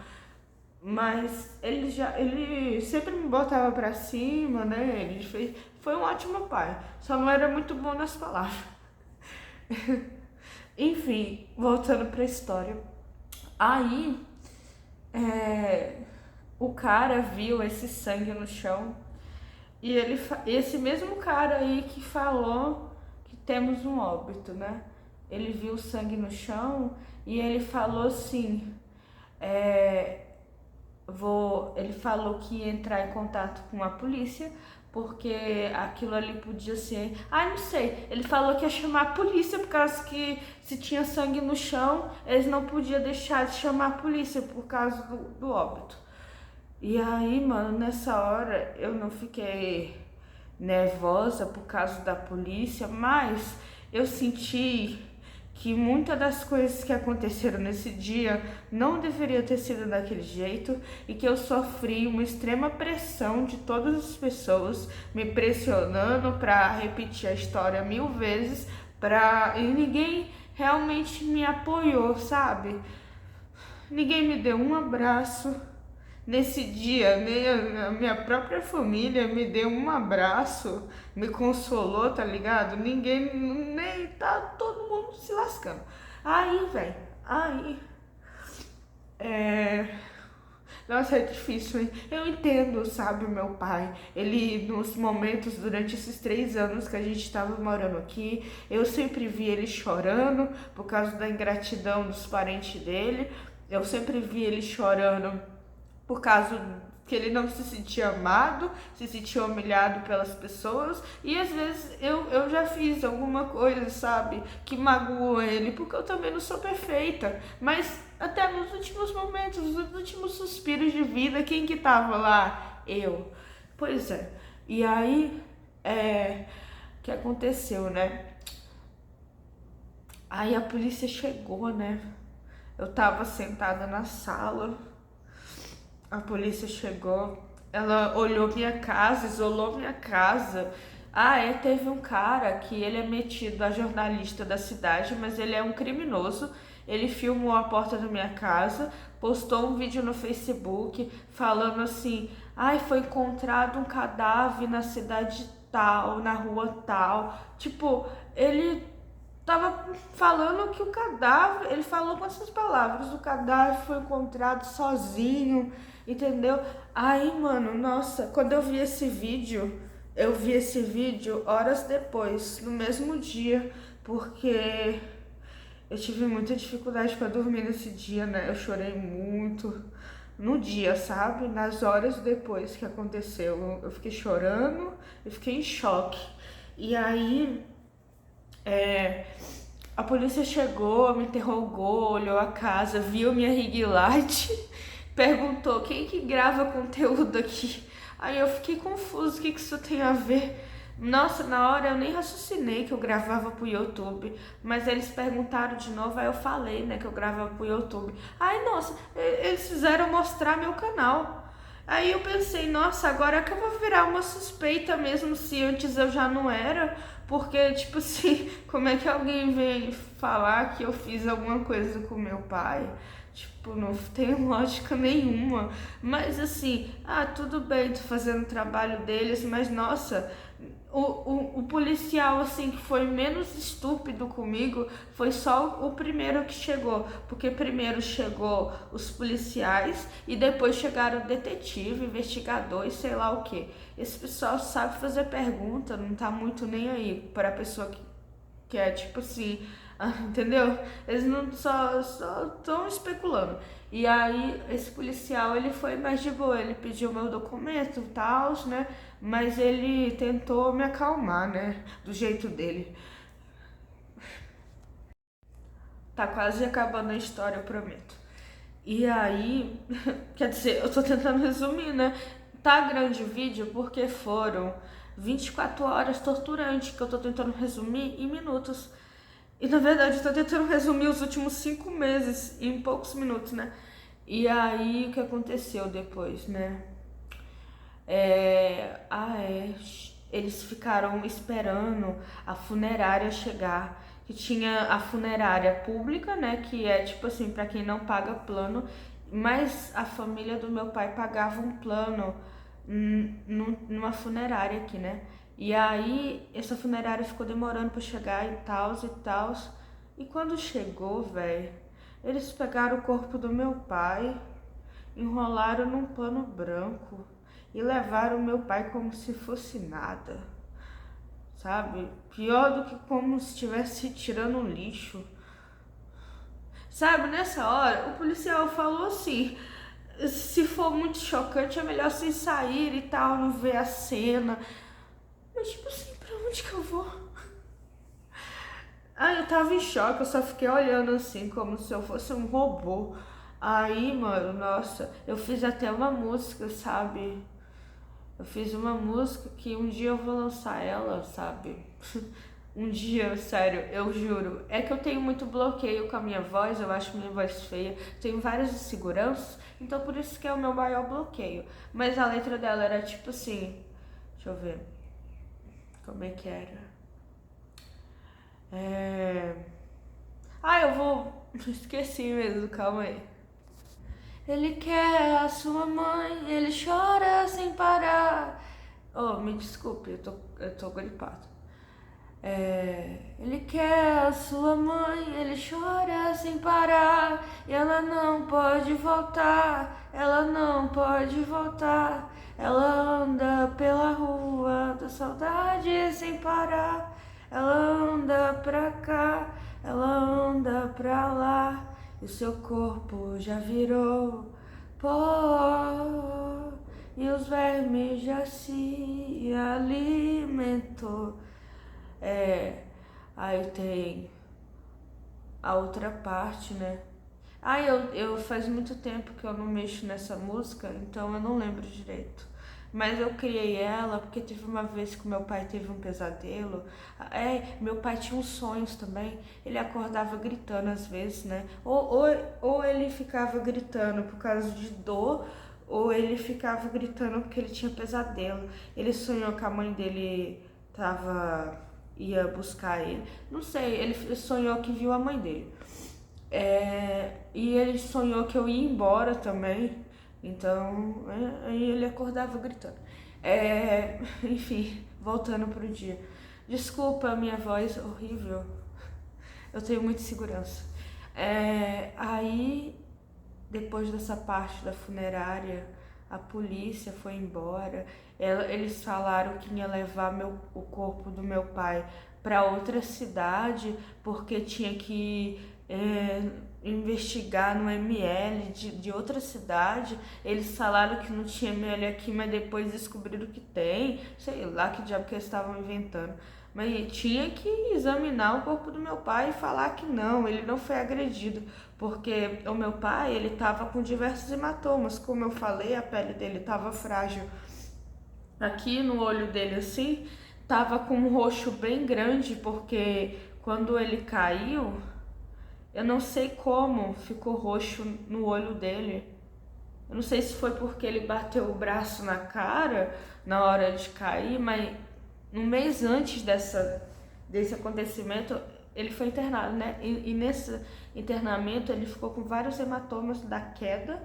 Mas ele sempre me botava pra cima, né? Foi um ótimo pai. Só não era muito bom nas palavras. Enfim, voltando pra história. Aí, o cara viu esse sangue no chão e esse mesmo cara aí que falou que temos um óbito, né? Ele viu o sangue no chão e ele falou assim, ele falou que ia entrar em contato com a polícia porque aquilo ali podia ser, não sei, ele falou que ia chamar a polícia por causa que se tinha sangue no chão, eles não podiam deixar de chamar a polícia por causa do óbito. E aí, mano, nessa hora eu não fiquei nervosa por causa da polícia, mas eu senti que muitas das coisas que aconteceram nesse dia não deveria ter sido daquele jeito e que eu sofri uma extrema pressão de todas as pessoas me pressionando para repetir a história 1000 vezes e ninguém realmente me apoiou, sabe? Ninguém me deu um abraço. Nesse dia, nem a minha própria família me deu um abraço, me consolou, tá ligado? Ninguém, nem tá todo mundo se lascando. Aí, velho, nossa, é difícil, hein? Eu entendo, sabe, o meu pai. Ele, nos momentos, durante esses 3 anos que a gente tava morando aqui, eu sempre vi ele chorando por causa da ingratidão dos parentes dele. Eu sempre vi ele chorando por causa que ele não se sentia amado, se sentia humilhado pelas pessoas, e às vezes eu já fiz alguma coisa, sabe, que magoou ele, porque eu também não sou perfeita, mas até nos últimos momentos, nos últimos suspiros de vida, quem que tava lá? Eu. Pois é, e aí, o que aconteceu, né? Aí a polícia chegou, né? Eu tava sentada na sala, a polícia chegou, ela olhou minha casa, isolou minha casa. Teve um cara que ele é metido a jornalista da cidade, mas ele é um criminoso. Ele filmou a porta da minha casa, postou um vídeo no Facebook falando assim, foi encontrado um cadáver na cidade tal, na rua tal. Tipo, ele tava falando que o cadáver, ele falou com essas palavras, o cadáver foi encontrado sozinho, entendeu? Aí, mano, nossa, quando eu vi esse vídeo horas depois, no mesmo dia, porque eu tive muita dificuldade para dormir nesse dia, né? Eu chorei muito no dia, sabe? Nas horas depois que aconteceu, eu fiquei chorando, eu fiquei em choque. E aí, a polícia chegou, me interrogou, olhou a casa, viu minha ring light, perguntou quem que grava conteúdo aqui. Aí eu fiquei confuso, o que isso tem a ver? Nossa, na hora eu nem raciocinei que eu gravava pro YouTube, mas eles perguntaram de novo, aí eu falei, né, que eu gravava pro YouTube. Nossa, eles fizeram mostrar meu canal. Aí eu pensei, nossa, agora que eu vou virar uma suspeita mesmo, se antes eu já não era, Porque, tipo assim, como é que alguém vem falar que eu fiz alguma coisa com meu pai? Tipo, não tem lógica nenhuma. Mas assim, tudo bem, tô fazendo o trabalho deles, mas nossa, o policial, assim, que foi menos estúpido comigo foi só o primeiro que chegou. Porque primeiro chegou os policiais e depois chegaram o detetive, investigador e sei lá o que. Esse pessoal sabe fazer pergunta, não tá muito nem aí para a pessoa que é tipo assim, entendeu? Eles não só estão especulando. E aí esse policial ele foi mais de boa, ele pediu meu documento e tal, né? Mas ele tentou me acalmar, né? Do jeito dele. Tá quase acabando a história, eu prometo. E aí, quer dizer, eu tô tentando resumir, né? Tá grande o vídeo porque foram 24 horas torturantes que eu tô tentando resumir em minutos. E na verdade eu tô tentando resumir os últimos 5 meses em poucos minutos, né? E aí o que aconteceu depois, né? Eles ficaram esperando a funerária chegar. Que tinha a funerária pública, né? Que é tipo assim, pra quem não paga plano. Mas a família do meu pai pagava um plano numa funerária aqui, né? E aí essa funerária ficou demorando pra chegar e tal e tal. E quando chegou, velho, eles pegaram o corpo do meu pai, enrolaram num pano branco e levaram meu pai como se fosse nada, sabe? Pior do que como se estivesse tirando um lixo. Sabe, nessa hora, o policial falou assim: se for muito chocante, é melhor vocês saírem e tal, não ver a cena. Mas, tipo assim, pra onde que eu vou? Eu tava em choque, eu só fiquei olhando assim, como se eu fosse um robô. Aí, mano, nossa, eu fiz até uma música, sabe? Eu fiz uma música que um dia eu vou lançar ela, sabe? Um dia, sério, eu juro. É que eu tenho muito bloqueio com a minha voz, eu acho minha voz feia. Tenho várias inseguranças, então por isso que é o meu maior bloqueio. Mas a letra dela era tipo assim, deixa eu ver, como é que era? É... eu vou... Esqueci mesmo, calma aí. Ele quer a sua mãe, ele chora sem parar. Oh, me desculpe, eu tô gripado. Ele quer a sua mãe, ele chora sem parar. E ela não pode voltar, ela não pode voltar. Ela anda pela rua da saudade sem parar. Ela anda pra cá, ela anda pra lá. E seu corpo já virou pó. E os vermes já se alimentou. Aí tem a outra parte, né? Eu faz muito tempo que eu não mexo nessa música, então eu não lembro direito. Mas eu criei ela porque teve uma vez que meu pai teve um pesadelo. Meu pai tinha uns sonhos também. Ele acordava gritando às vezes, né? Ou ele ficava gritando por causa de dor, ou ele ficava gritando porque ele tinha pesadelo. Ele sonhou que a mãe dele ia buscar ele. Não sei, ele sonhou que viu a mãe dele. E ele sonhou que eu ia embora também. Então, aí ele acordava gritando. Enfim, voltando pro dia. Desculpa a minha voz horrível. Eu tenho muita segurança. Aí, depois dessa parte da funerária, a polícia foi embora. Eles falaram que ia levar o corpo do meu pai para outra cidade, porque tinha que investigar no ML de outra cidade. Eles falaram que não tinha ML aqui, mas depois descobriram que tem. Sei lá que diabo que eles estavam inventando. Mas tinha que examinar o corpo do meu pai e falar que não, ele não foi agredido. Porque o meu pai, ele estava com diversos hematomas. Como eu falei, a pele dele estava frágil. Aqui no olho dele assim, tava com um roxo bem grande, porque quando ele caiu, eu não sei como ficou roxo no olho dele. Eu não sei se foi porque ele bateu o braço na cara na hora de cair, mas um mês antes desse acontecimento, ele foi internado, né? E nesse internamento ele ficou com vários hematomas da queda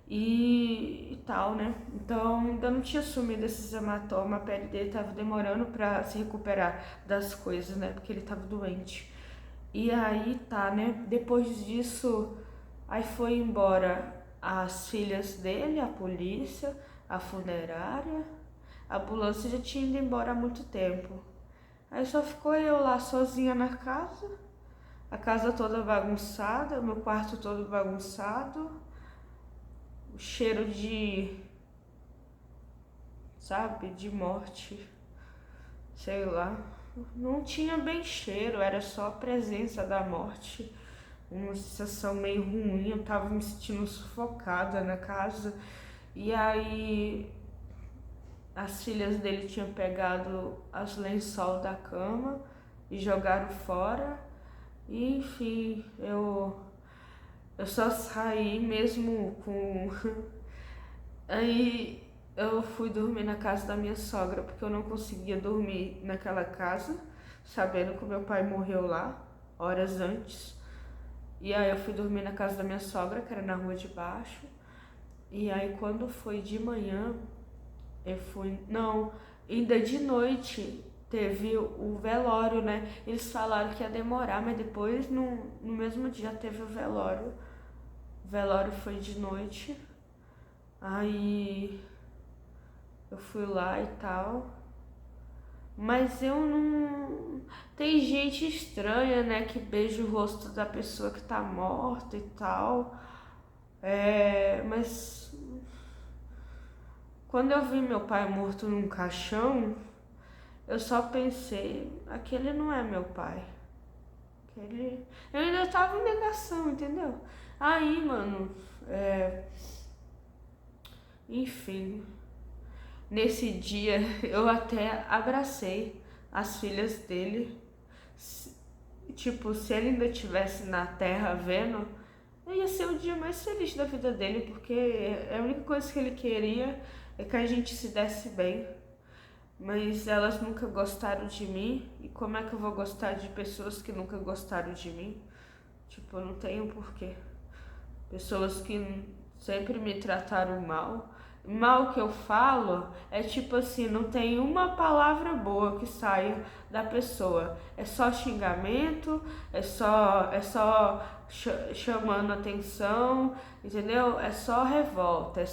e tal, né? Então ainda não tinha sumido esses hematomas, a pele dele tava demorando pra se recuperar das coisas, né? Porque ele tava doente. E aí tá, né? Depois disso, aí foi embora as filhas dele, a polícia, a funerária, a ambulância já tinha ido embora há muito tempo. Aí só ficou eu lá sozinha na casa, a casa toda bagunçada, o meu quarto todo bagunçado, o cheiro de, sabe, de morte, sei lá. Não tinha bem cheiro, era só a presença da morte. Uma sensação meio ruim, eu tava me sentindo sufocada na casa. E aí as filhas dele tinham pegado as lençol da cama e jogaram fora. E, enfim, eu só saí mesmo com. Aí eu fui dormir na casa da minha sogra, porque eu não conseguia dormir naquela casa, sabendo que o meu pai morreu lá, horas antes. E aí eu fui dormir na casa da minha sogra, que era na rua de baixo. E aí quando foi de manhã, eu fui. Não, ainda de noite teve o velório, né? Eles falaram que ia demorar, mas depois no mesmo dia teve o velório. O velório foi de noite. Aí eu fui lá e tal. Mas eu não. Tem gente estranha, né? Que beija o rosto da pessoa que tá morta e tal. Mas quando eu vi meu pai morto num caixão, eu só pensei, aquele não é meu pai. Aquele. Eu ainda tava em negação, entendeu? Aí, mano, enfim, nesse dia eu até abracei as filhas dele. Tipo, se ele ainda estivesse na terra vendo, ia ser o dia mais feliz da vida dele, porque a única coisa que ele queria é que a gente se desse bem. Mas elas nunca gostaram de mim, e como é que eu vou gostar de pessoas que nunca gostaram de mim? Tipo, eu não tenho porquê. Pessoas que sempre me trataram mal. Mal que eu falo é tipo assim, não tem uma palavra boa que saia da pessoa. É só xingamento, é só chamando atenção, entendeu? É só revolta,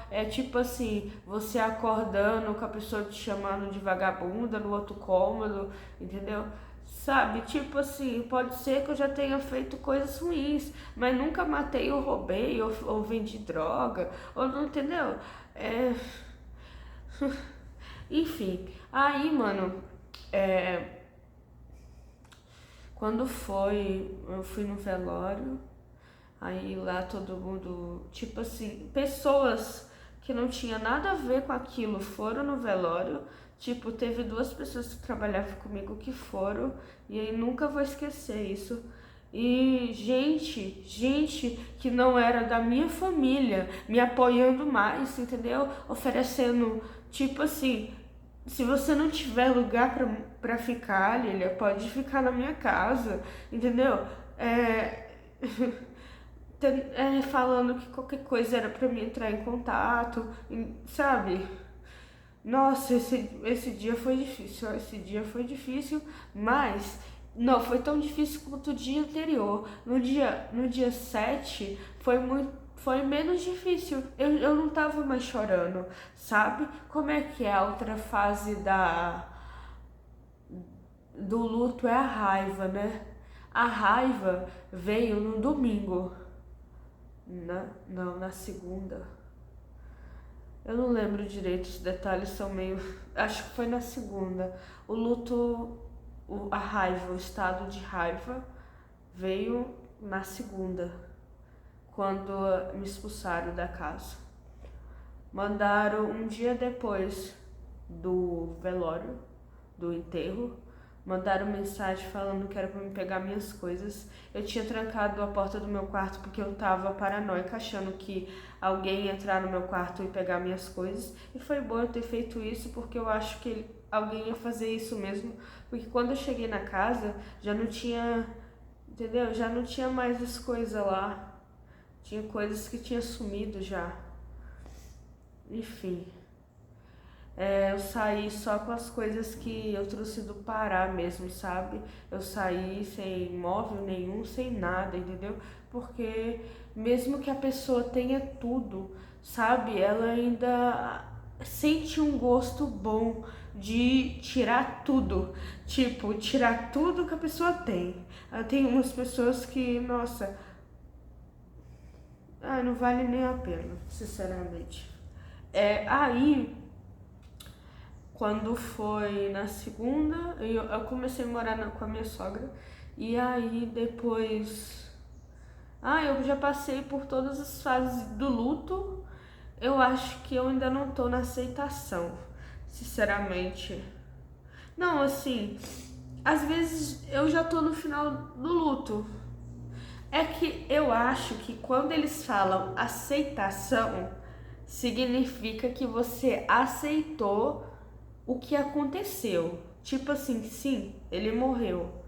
é tipo assim, você acordando com a pessoa te chamando de vagabunda no outro cômodo, entendeu? Sabe, tipo assim, pode ser que eu já tenha feito coisas ruins, mas nunca matei ou roubei ou vendi droga, ou não entendeu? É... Enfim, aí, mano, é... quando eu fui no velório, aí lá todo mundo, tipo assim, pessoas que não tinha nada a ver com aquilo foram no velório. Tipo, teve duas pessoas que trabalhavam comigo que foram, e aí nunca vou esquecer isso. E gente que não era da minha família, me apoiando mais, entendeu? Oferecendo, tipo assim, se você não tiver lugar pra ficar, Lilia, pode ficar na minha casa, entendeu? É, falando que qualquer coisa era pra mim entrar em contato, sabe? Nossa, esse dia foi difícil, esse dia foi difícil, mas não foi tão difícil quanto o dia anterior. No dia 7 foi menos difícil. Eu não tava mais chorando, sabe? Como é que é a outra fase do luto? É a raiva, né? A raiva veio no domingo. Não, na segunda. Eu não lembro direito, os detalhes são meio. Acho que foi na segunda. O luto, a raiva, o estado de raiva veio na segunda, quando me expulsaram da casa. Mandaram um dia depois do velório, do enterro, mandaram mensagem falando que era pra me pegar minhas coisas. Eu tinha trancado a porta do meu quarto porque eu tava paranoica, achando que alguém ia entrar no meu quarto e pegar minhas coisas. E foi bom eu ter feito isso porque eu acho que alguém ia fazer isso mesmo, porque quando eu cheguei na casa, já não tinha, entendeu? Já não tinha mais as coisas lá, tinha coisas que tinha sumido já, enfim. Eu saí só com as coisas que eu trouxe do Pará mesmo, sabe? Eu saí sem móvel nenhum, sem nada, entendeu? Porque mesmo que a pessoa tenha tudo, sabe? Ela ainda sente um gosto bom de tirar tudo. Tipo, tirar tudo que a pessoa tem. Tem umas pessoas que, nossa, não vale nem a pena, sinceramente. Aí quando foi na segunda, eu comecei a morar com a minha sogra. E aí depois. Eu já passei por todas as fases do luto. Eu acho que eu ainda não tô na aceitação, sinceramente. Não, assim, às vezes eu já tô no final do luto. É que eu acho que quando eles falam aceitação, significa que você aceitou o que aconteceu. Tipo assim, sim, ele morreu.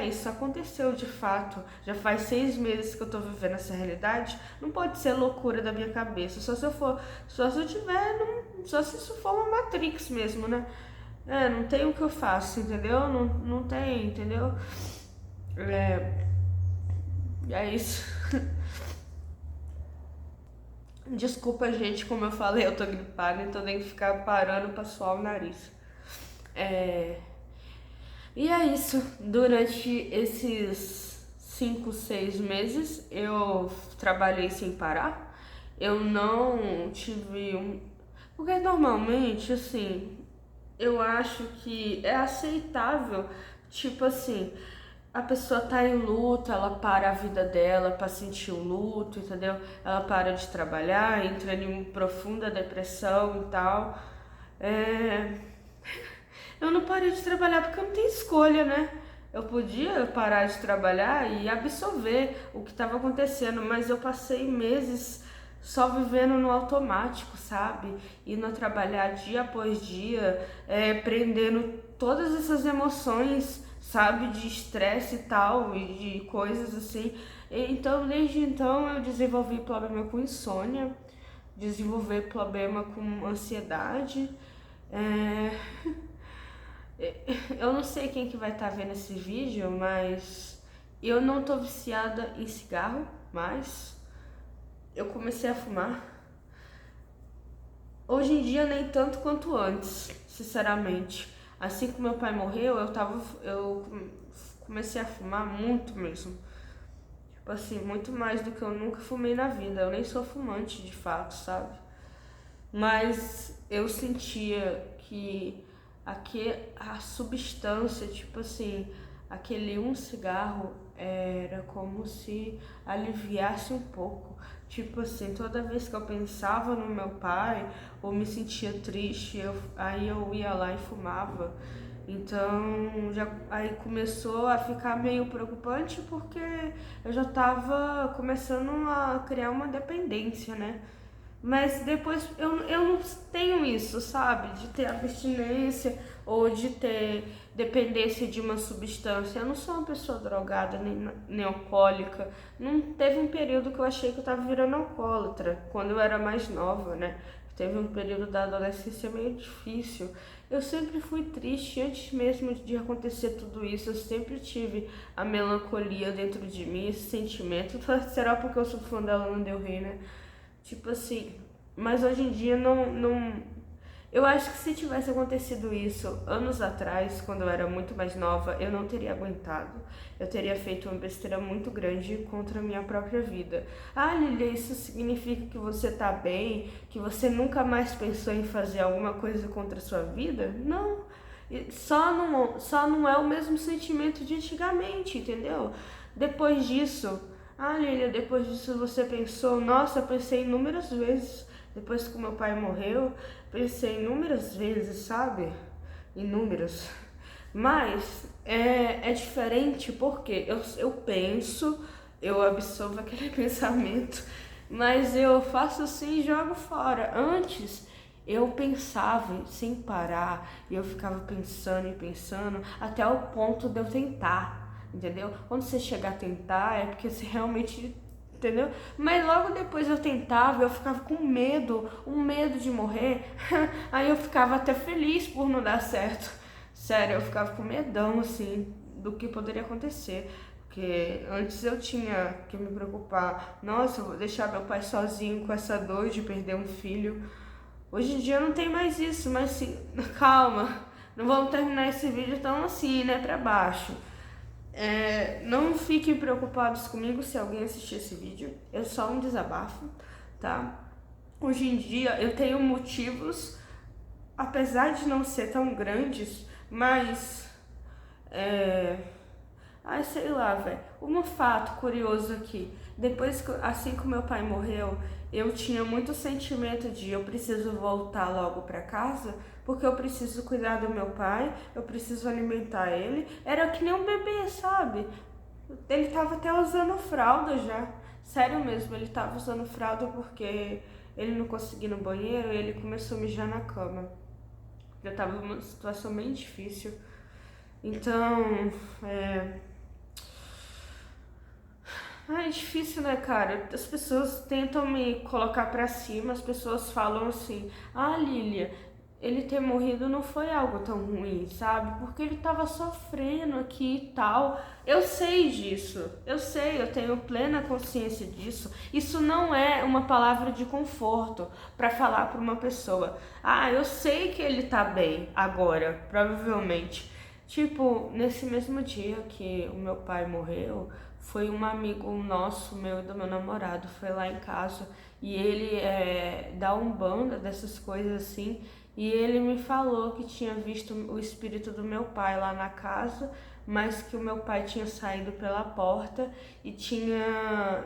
Isso aconteceu de fato. Já faz 6 meses que eu tô vivendo essa realidade. Não pode ser loucura da minha cabeça. Só se eu tiver, só se isso for uma Matrix mesmo, né? Não tem o que eu faço, entendeu? Não tem, entendeu? É isso. Desculpa, gente, como eu falei, eu tô gripada, então tenho que ficar parando pra suar o nariz. E é isso. Durante esses 5, 6 meses eu trabalhei sem parar. Eu não tive um. Porque normalmente, assim, eu acho que é aceitável, tipo assim, a pessoa tá em luto, ela para a vida dela pra sentir o luto, entendeu? Ela para de trabalhar, entra em uma profunda depressão e tal. Eu não parei de trabalhar porque eu não tenho escolha, né? Eu podia parar de trabalhar e absorver o que estava acontecendo, mas eu passei meses só vivendo no automático, sabe? Indo a trabalhar dia após dia, prendendo todas essas emoções, sabe? De estresse e tal, e de coisas assim. Desde então, eu desenvolvi problema com insônia, desenvolvi problema com ansiedade. Eu não sei quem que vai estar vendo esse vídeo, mas eu não tô viciada em cigarro, mas eu comecei a fumar. Hoje em dia nem tanto quanto antes, sinceramente. Assim que meu pai morreu, eu comecei a fumar muito mesmo. Tipo assim, muito mais do que eu nunca fumei na vida. Eu nem sou fumante de fato, sabe? Mas eu sentia que a substância, tipo assim, aquele um cigarro era como se aliviasse um pouco. Tipo assim, toda vez que eu pensava no meu pai ou me sentia triste, aí eu ia lá e fumava. Então aí começou a ficar meio preocupante porque eu já tava começando a criar uma dependência, né? Mas depois eu não tenho isso, sabe? De ter abstinência ou de ter dependência de uma substância. Eu não sou uma pessoa drogada nem alcoólica. Não teve um período que eu achei que eu tava virando alcoólatra, quando eu era mais nova, né? Teve um período da adolescência meio difícil. Eu sempre fui triste antes mesmo de acontecer tudo isso. Eu sempre tive a melancolia dentro de mim, esse sentimento. Será porque eu sou fã da Lana Del Rey, né? Tipo assim, mas hoje em dia não. Eu acho que se tivesse acontecido isso anos atrás, quando eu era muito mais nova, eu não teria aguentado. Eu teria feito uma besteira muito grande contra a minha própria vida. Lilia, isso significa que você tá bem? Que você nunca mais pensou em fazer alguma coisa contra a sua vida? Não. Só não é o mesmo sentimento de antigamente, entendeu? Depois disso. Lilia, depois disso você pensou? Nossa, eu pensei inúmeras vezes. Depois que meu pai morreu, pensei inúmeras vezes, sabe? Inúmeras. Mas é diferente porque eu penso, eu absorvo aquele pensamento, mas eu faço assim e jogo fora. Antes, eu pensava sem parar, e eu ficava pensando e pensando, até o ponto de eu tentar, entendeu? Quando você chegar a tentar, é porque você realmente, entendeu? Mas logo depois eu tentava, eu ficava com medo, um medo de morrer, aí eu ficava até feliz por não dar certo. Sério, eu ficava com medão, assim, do que poderia acontecer. Porque antes eu tinha que me preocupar, nossa, eu vou deixar meu pai sozinho com essa dor de perder um filho. Hoje em dia não tem mais isso, mas sim, calma, não vamos terminar esse vídeo tão assim, né, pra baixo. Não fiquem preocupados comigo se alguém assistir esse vídeo, é só um desabafo, tá? Hoje em dia eu tenho motivos, apesar de não ser tão grandes, mas ai, sei lá, velho. Um fato curioso aqui. Depois que, assim que meu pai morreu, eu tinha muito sentimento de eu preciso voltar logo pra casa, porque eu preciso cuidar do meu pai, eu preciso alimentar ele. Era que nem um bebê, sabe? Ele tava até usando fralda já. Sério mesmo, ele tava usando fralda porque ele não conseguia ir no banheiro e ele começou a mijar na cama. Já tava numa situação bem difícil. Então, é difícil, né, cara? As pessoas tentam me colocar pra cima, as pessoas falam assim: ah, Lilia, ele ter morrido não foi algo tão ruim, sabe? Porque ele tava sofrendo aqui e tal. Eu sei disso, eu sei, eu tenho plena consciência disso. Isso não é uma palavra de conforto pra falar pra uma pessoa: ah, eu sei que ele tá bem agora, provavelmente. Tipo, nesse mesmo dia que o meu pai morreu, foi um amigo nosso, meu e do meu namorado, foi lá em casa e ele dá umbanda, dessas coisas assim, e ele me falou que tinha visto o espírito do meu pai lá na casa, mas que o meu pai tinha saído pela porta e tinha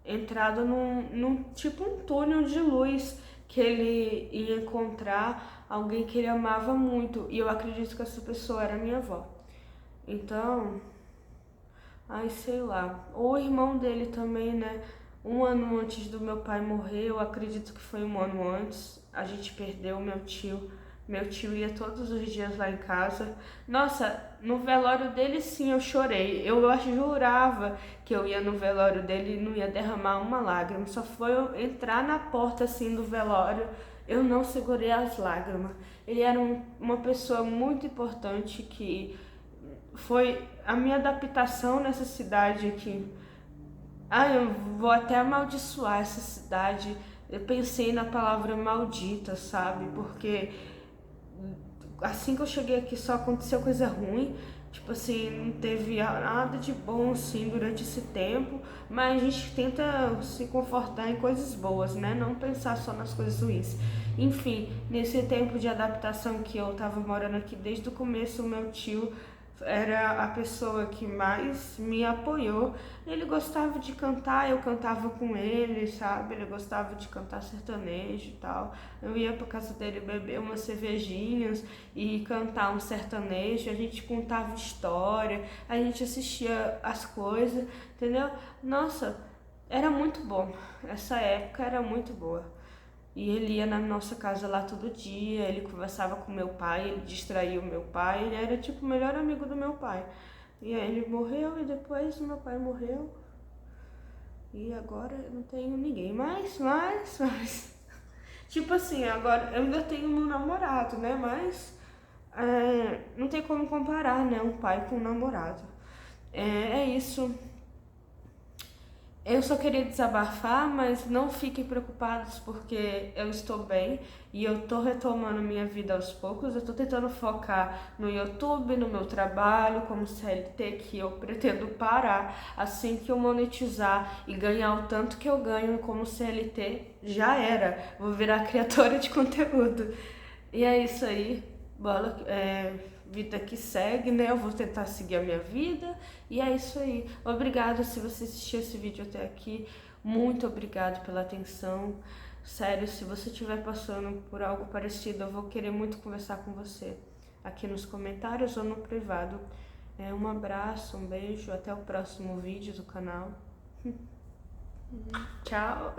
entrado num tipo um túnel de luz, que ele ia encontrar alguém que ele amava muito, e eu acredito que essa pessoa era minha avó. Então, ai, sei lá. Ou o irmão dele também, né? Um ano antes do meu pai morrer, eu acredito que foi um ano antes, a gente perdeu meu tio. Meu tio ia todos os dias lá em casa. Nossa, no velório dele sim eu chorei. Eu jurava que eu ia no velório dele e não ia derramar uma lágrima. Só foi eu entrar na porta assim do velório, eu não segurei as lágrimas. Ele era uma pessoa muito importante que foi a minha adaptação nessa cidade aqui. Ah, eu vou até amaldiçoar essa cidade. Eu pensei na palavra maldita, sabe? Porque assim que eu cheguei aqui só aconteceu coisa ruim. Tipo assim, não teve nada de bom assim durante esse tempo, mas a gente tenta se confortar em coisas boas, né? Não pensar só nas coisas ruins. Enfim, nesse tempo de adaptação que eu tava morando aqui desde o começo, o meu tio era a pessoa que mais me apoiou. Ele gostava de cantar, eu cantava com ele, sabe? Ele gostava de cantar sertanejo e tal. Eu ia pra casa dele beber umas cervejinhas e cantar um sertanejo. A gente contava história, a gente assistia as coisas, entendeu? Nossa, era muito bom. Essa época era muito boa. E ele ia na nossa casa lá todo dia, ele conversava com meu pai, ele distraía o meu pai, ele era tipo o melhor amigo do meu pai. E aí ele morreu e depois o meu pai morreu. E agora eu não tenho ninguém mais. Tipo assim, agora eu ainda tenho meu namorado, né? Mas não tem como comparar, né? Um pai com um namorado. É isso. Eu só queria desabafar, mas não fiquem preocupados porque eu estou bem e eu tô retomando minha vida aos poucos. Eu tô tentando focar no YouTube, no meu trabalho como CLT, que eu pretendo parar assim que eu monetizar e ganhar o tanto que eu ganho como CLT. Já era, vou virar criadora de conteúdo. E é isso aí, bola, vida que segue, né? Eu vou tentar seguir a minha vida e é isso aí. Obrigada se você assistiu esse vídeo até aqui. Muito obrigado pela atenção. Sério, se você estiver passando por algo parecido, eu vou querer muito conversar com você aqui nos comentários ou no privado. Um abraço, um beijo, até o próximo vídeo do canal. Tchau!